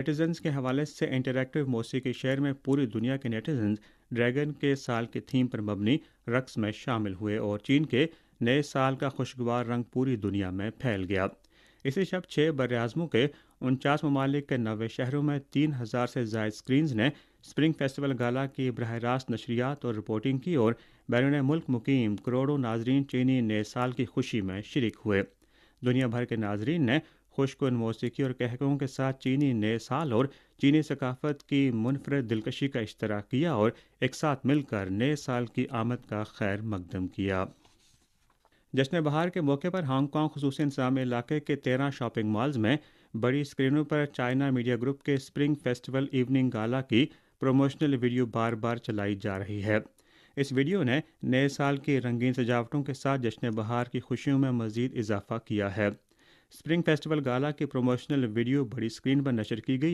نیٹیزنز کے حوالے سے انٹریکٹیو موسیقی شہر میں پوری دنیا کے نیٹیزنز ڈریگن کے سال کی تھیم پر مبنی رقص میں شامل ہوئے اور چین کے نئے سال کا خوشگوار رنگ پوری دنیا میں پھیل گیا۔ اسی شب 6 براعظموں کے 49 ممالک کے 90 شہروں میں 3000 سے زائد اسکرینز نے اسپرنگ فیسٹیول گالا کی براہ راست نشریات اور رپورٹنگ کی اور بیرون ملک مقیم کروڑوں ناظرین چینی نئے سال کی خوشی میں شریک ہوئے۔ دنیا بھر کے ناظرین نے خوش کن موسیقی اور قہقہوں کے ساتھ چینی نئے سال اور چینی ثقافت کی منفرد دلکشی کا اشتراک کیا اور ایک ساتھ مل کر نئے سال کی آمد کا خیر مقدم کیا۔ جشن بہار کے موقع پر ہانگ کانگ خصوصی انتظامیہ علاقے کے 13 شاپنگ مالز میں بڑی اسکرینوں پر چائنا میڈیا گروپ کے اسپرنگ فیسٹیول ایوننگ گالا کی پروموشنل ویڈیو بار بار چلائی جا رہی ہے۔ اس ویڈیو نے نئے سال کی رنگین سجاوٹوں کے ساتھ جشن بہار کی خوشیوں میں مزید اضافہ کیا ہے۔ اسپرنگ فیسٹیول گالا کی پروموشنل ویڈیو بڑی اسکرین پر نشر کی گئی